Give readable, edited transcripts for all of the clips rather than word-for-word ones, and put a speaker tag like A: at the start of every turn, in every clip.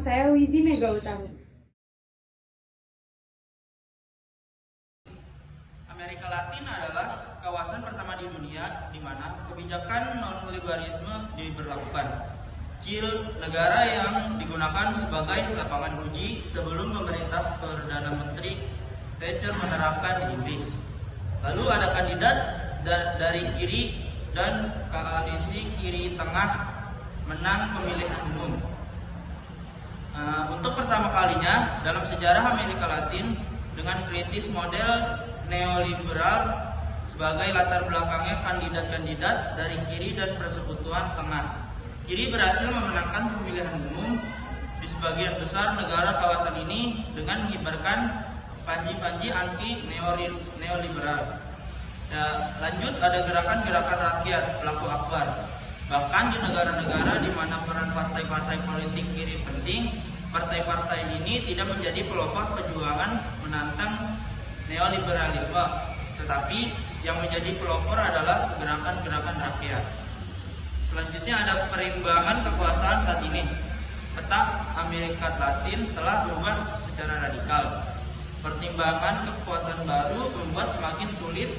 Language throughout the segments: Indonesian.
A: saya Wizi Mega Utami.
B: Amerika Latin adalah kawasan pertama di dunia di mana kebijakan non-liberalisme diberlakukan. Chile, negara yang digunakan sebagai lapangan uji sebelum pemerintah Perdana Menteri Thatcher menerapkan di Inggris. Lalu ada kandidat dari kiri dan koalisi kiri tengah menang pemilihan umum. Untuk pertama kalinya dalam sejarah Amerika Latin dengan kritis model neoliberal sebagai latar belakangnya kandidat-kandidat dari kiri dan persekutuan tengah. Kiri berhasil memenangkan pemilihan umum di sebagian besar negara kawasan ini dengan mengibarkan panji-panji anti neoliberal. Lanjut ada gerakan-gerakan rakyat pelaku akbar. Bahkan di negara-negara di mana peran partai-partai politik kiri penting, partai-partai ini tidak menjadi pelopor perjuangan menantang neoliberalisme, tetapi yang menjadi pelopor adalah gerakan-gerakan rakyat. Selanjutnya ada perimbangan kekuasaan saat ini. Peta Amerika Latin telah berubah secara radikal. Pertimbangan kekuatan baru membuat semakin sulit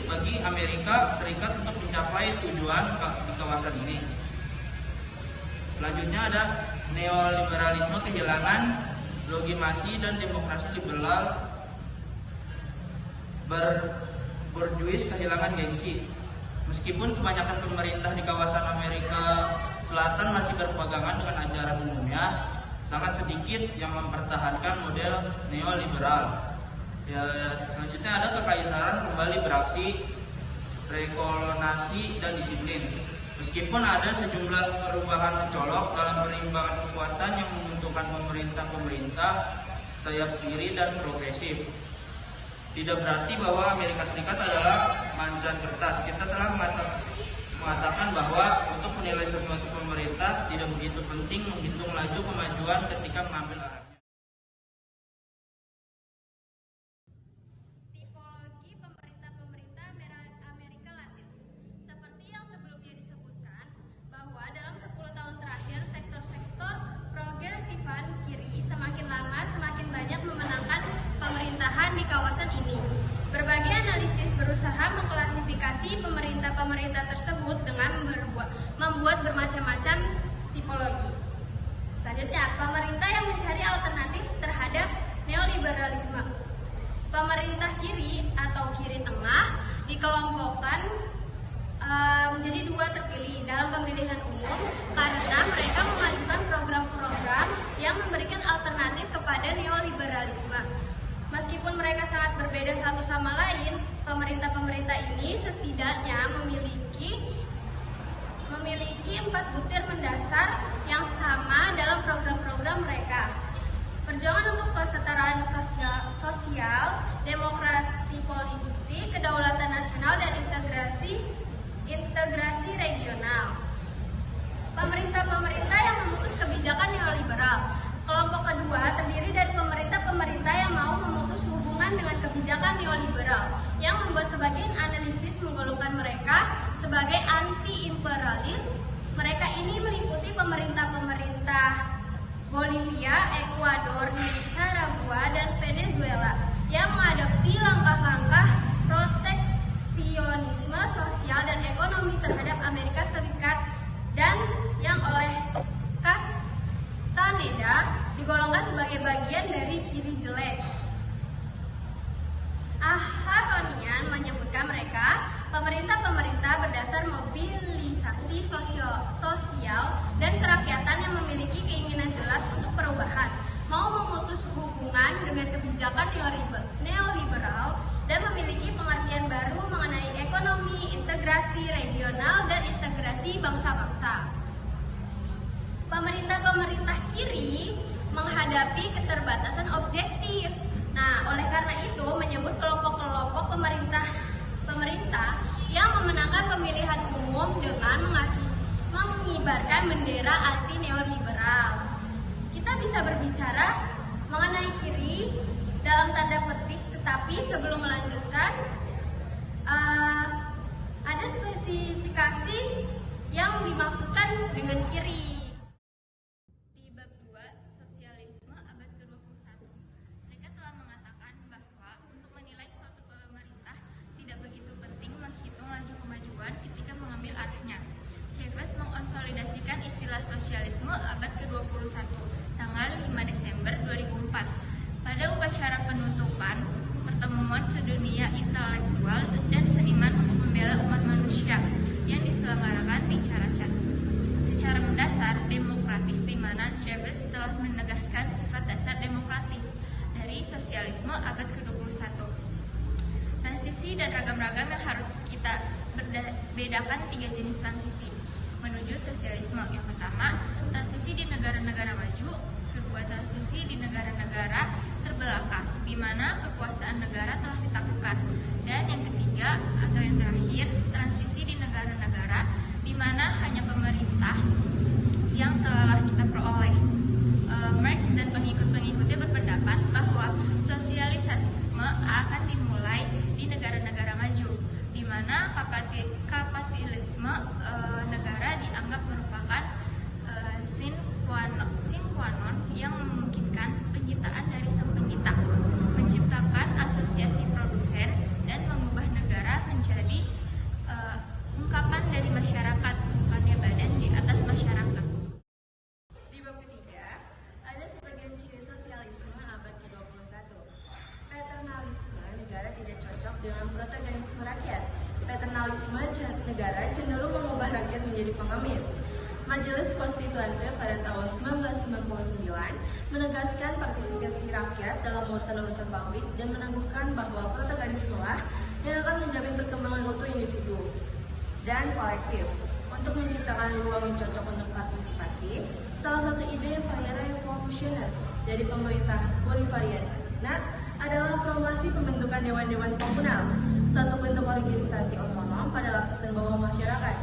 B: bagi Amerika Serikat untuk mencapai tujuan di kawasan ini. Selanjutnya ada neoliberalisme kehilangan legitimasi dan demokrasi liberal berjuis kehilangan gengsi. Meskipun kebanyakan pemerintah di kawasan Amerika Selatan masih berpegangan dengan ajaran umumnya, sangat sedikit yang mempertahankan model neoliberal. Selanjutnya ada kekaisaran kembali beraksi, rekolonasi dan disiplin. Meskipun ada sejumlah perubahan mencolok dalam perimbangan kekuatan yang menguntungkan pemerintah sayap kiri dan progresif, tidak berarti bahwa Amerika Serikat adalah mancan kertas. Kita telah mengatakan bahwa untuk menilai sesuatu pemerintah tidak begitu penting menghitung laju kemajuan ketika mengambil arahnya.
C: Tipologi pemerintah-pemerintah Amerika Latin. Seperti yang sebelumnya disebutkan, bahwa dalam 10 tahun terakhir sektor-sektor progresifan kiri semakin lama semakin banyak memenangkan pemerintahan di kawasan ini. Berbagai analisis berusaha mengklasifikasi pemerintah-pemerintah tersebut dengan membuat bermacam-macam tipologi. Selanjutnya, pemerintah yang mencari alternatif terhadap neoliberalisme. Pemerintah kiri atau kiri tengah dikelompokkan menjadi dua terpilih dalam pemilihan umum karena mereka mengajukan program-program yang memberikan alternatif kepada neoliberalisme. Meskipun mereka sangat berbeda satu sama lain, pemerintah-pemerintah ini setidaknya memiliki 4 butir mendasar yang sama dalam program-program mereka. Perjuangan untuk kesetaraan sosial, demokrasi politik, kedaulatan nasional, dan integrasi regional. Pemerintah-pemerintah yang memutus kebijakan neoliberal. Kelompok kedua terdiri dari pemerintah-pemerintah yang mau memutus hubungan dengan kebijakan neoliberal, yang membuat sebagian analisis menggolongkan mereka sebagai anti-imperialis. Mereka ini meliputi pemerintah-pemerintah Bolivia, Ekuador, Nicaragua, dan Venezuela yang mengadopsi langkah-langkah proteksionisme sosial dan ekonomi terhadap Amerika Serikat dan yang oleh Castaneda digolongkan sebagai bagian dari kiri jelek. Aharonian menyebutkan mereka pemerintah-pemerintah berdasar mobilisasi sosial dan kerakyatan yang memiliki keinginan jelas untuk perubahan, mau memutus hubungan dengan kebijakan neoliberal, dan memiliki pengertian baru mengenai ekonomi, integrasi regional, dan integrasi bangsa-bangsa. Pemerintah-pemerintah kiri menghadapi keterbatasan objektif. Nah, oleh karena itu menyebut kelompok-kelompok pemerintah yang memenangkan pemilihan umum dengan mengibarkan bendera anti neoliberal. Kita bisa berbicara mengenai kiri dalam tanda petik, tetapi sebelum melanjutkan spesifikasi yang dimaksudkan dengan kiri. Di bab 2, sosialisme abad ke-21, mereka telah mengatakan bahwa untuk menilai suatu pemerintah tidak begitu penting menghitung laju kemajuan ketika mengambil arahnya. Chavez mengkonsolidasikan istilah sosialisme abad ke-21 tanggal 5 Desember 2004 pada upacara penutupan pertemuan sedunia intelektual dan seniman untuk membela umat manusia yang diselenggarakan di Caracas. Secara mendasar demokratis, di mana Chavez telah menegaskan sifat dasar demokratis dari sosialisme abad ke-21. Transisi dan ragam-ragam yang harus kita bedakan 3 jenis transisi menuju sosialisme. Yang pertama, transisi di negara-negara maju. Kedua, transisi di negara-negara terbelakang, di mana kekuasaan negara telah ditaklukkan. Dan yang ketiga atau yang terakhir, transisi di negara-negara di mana hanya pemerintah yang telah kita peroleh. Marx dan pengikut-pengikutnya berpendapat bahwa sosialisme akan dimulai di negara-negara maju, di mana kapitalisme negara dianggap merupakan sine qua non yang memungkinkan penciptaan dari sang pencipta, menciptakan asosiasi produsen dan mengubah negara menjadi ungkapan dari masyarakat, bukannya badan di atas masyarakat.
A: Di bab ketiga, ada sebagian ciri sosialisme abad ke-21. Paternalisme negara tidak cocok dengan protagonisme rakyat. Paternalisme negara cenderung mengubah rakyat menjadi pengemis. Majelis Konstituante pada tahun 1999 menegaskan partisipasi rakyat dalam urusan-urusan publik dan meneguhkan bahwa protagonisme lah yang akan menjamin perkembangan utuh individu dan kolektif. Untuk menciptakan ruang yang cocok untuk partisipasi, salah satu ide yang paling revolusioner dari pemerintah Bolivarian adalah promulgasi pembentukan dewan-dewan komunal, satu bentuk organisasi otonom pada lapisan bawah masyarakat.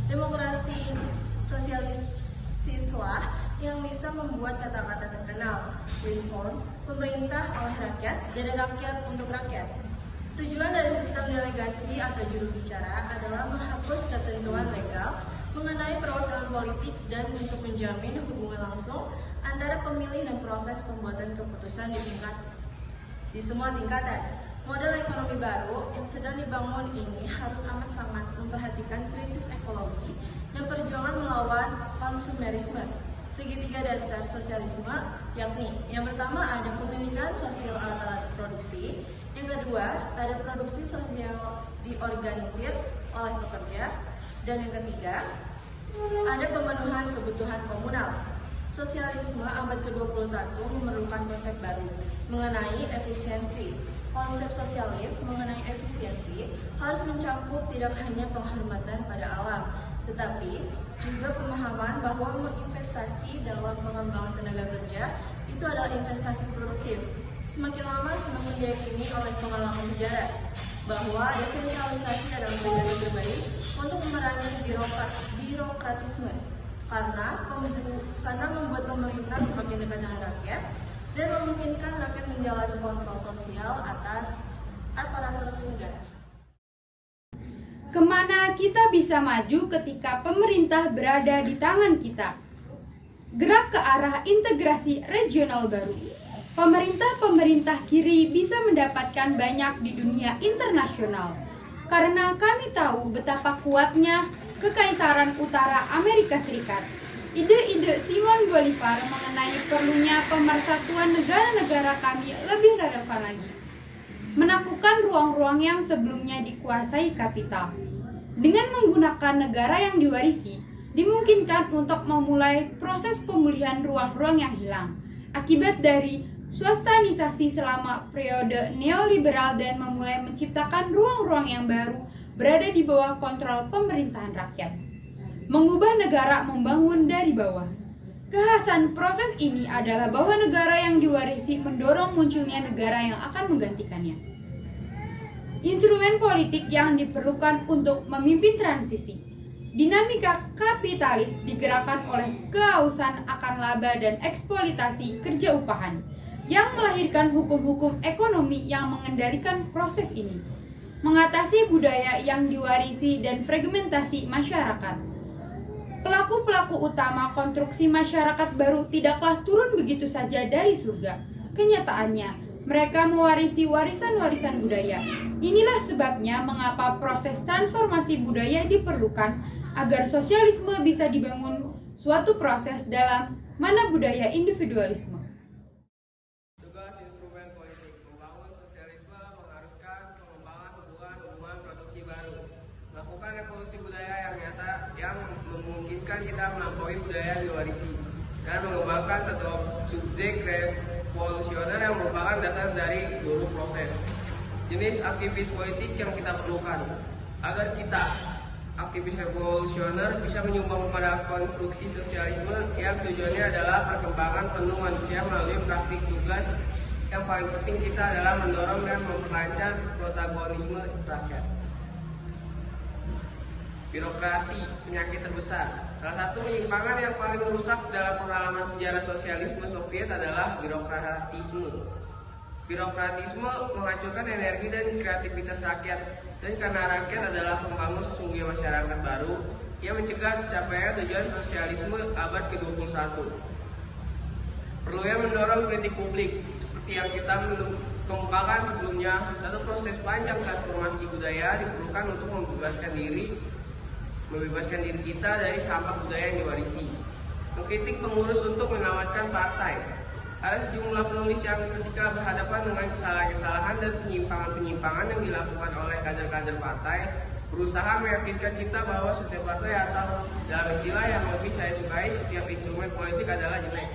A: Demokrasi sosialisislah yang bisa membuat kata-kata terkenal, reform, pemerintah oleh rakyat, dari rakyat untuk rakyat. Tujuan dari sistem delegasi atau juru bicara adalah menghapus ketentuan legal mengenai perwakilan politik dan untuk menjamin hubungan langsung antara pemilih dan proses pembuatan keputusan di semua tingkatan. Model ekonomi baru yang sedang dibangun ini harus amat sangat memperhatikan krisis ekologi dan perjuangan melawan konsumerisme. Segitiga dasar sosialisme yakni yang pertama ada pemilikan sosial alat-alat produksi, yang kedua ada produksi sosial diorganisir oleh pekerja, dan yang ketiga ada pemenuhan kebutuhan komunal. Sosialisme abad ke-21 memerlukan konsep baru mengenai efisiensi. Konsep sosialis mengenai efisiensi harus mencakup tidak hanya penghormatan pada alam, tetapi juga pemahaman bahwa investasi dalam pengembangan tenaga kerja itu adalah investasi produktif. Semakin lama semakin diyakini oleh pengalaman sejarah bahwa desentralisasi adalah metode terbaik untuk memerangi birokratisme karena membuat pemerintah semakin dekat dengan rakyat dan memungkinkan rakyat menjalani kontrol sosial atas aparatur negara.
D: Kemana kita bisa maju ketika pemerintah berada di tangan kita? Gerak ke arah integrasi regional baru. Pemerintah-pemerintah kiri bisa mendapatkan banyak di dunia internasional karena kami tahu betapa kuatnya Kekaisaran Utara Amerika Serikat. Ide-ide Simon Bolivar mengenai perlunya pemersatuan negara-negara kami lebih relevan lagi. Menaklukkan ruang-ruang yang sebelumnya dikuasai kapital. Dengan menggunakan negara yang diwarisi, dimungkinkan untuk memulai proses pemulihan ruang-ruang yang hilang akibat dari swastanisasi selama periode neoliberal dan memulai menciptakan ruang-ruang yang baru berada di bawah kontrol pemerintahan rakyat. Mengubah negara membangun dari bawah. Kekhasan proses ini adalah bahwa negara yang diwarisi mendorong munculnya negara yang akan menggantikannya. Instrumen politik yang diperlukan untuk memimpin transisi. Dinamika kapitalis digerakkan oleh kehausan akan laba dan eksploitasi kerja upahan yang melahirkan hukum-hukum ekonomi yang mengendalikan proses ini. mengatasi budaya yang diwarisi dan fragmentasi masyarakat. Pelaku-pelaku utama konstruksi masyarakat baru tidaklah turun begitu saja dari surga. Kenyataannya, mereka mewarisi warisan-warisan budaya. Inilah sebabnya mengapa proses transformasi budaya diperlukan agar sosialisme bisa dibangun suatu proses dalam mana budaya individualisme.
E: Tugas instrumen politik membangun sosialisme mengharuskan pengembangan hubungan produksi baru, melakukan revolusi budaya yang nyata yang memungkinkan kita melampaui budaya yang diwarisi, dan mengembangkan satu subjek revolusioner yang merupakan dasar dari seluruh proses. Jenis aktivis politik yang kita perlukan agar kita aktivis revolusioner bisa menyumbang pada konstruksi sosialisme yang tujuannya adalah perkembangan penuh manusia melalui praktik tugas. Yang paling penting kita adalah mendorong dan memperlancar protagonisme rakyat. Birokrasi, penyakit terbesar. Salah satu penyimpangan yang paling merusak dalam pengalaman sejarah sosialisme Soviet adalah birokratisme. Birokratisme menghancurkan energi dan kreativitas rakyat, dan karena rakyat adalah pembangun sesungguhnya masyarakat baru, ia mencegah tercapainya tujuan sosialisme abad ke-21. Perlunya mendorong kritik publik, seperti yang kita kemukakan sebelumnya. Satu proses panjang transformasi budaya diperlukan untuk membebaskan diri kita dari sampah budaya yang diwarisi. Mengkritik pengurus untuk menamatkan partai. Ada sejumlah penulis yang ketika berhadapan dengan kesalahan-kesalahan dan penyimpangan-penyimpangan yang dilakukan oleh kader-kader partai, berusaha meyakinkan kita bahwa setiap partai atau dalam istilah yang lebih saya sukai, setiap instrumen politik adalah jelek.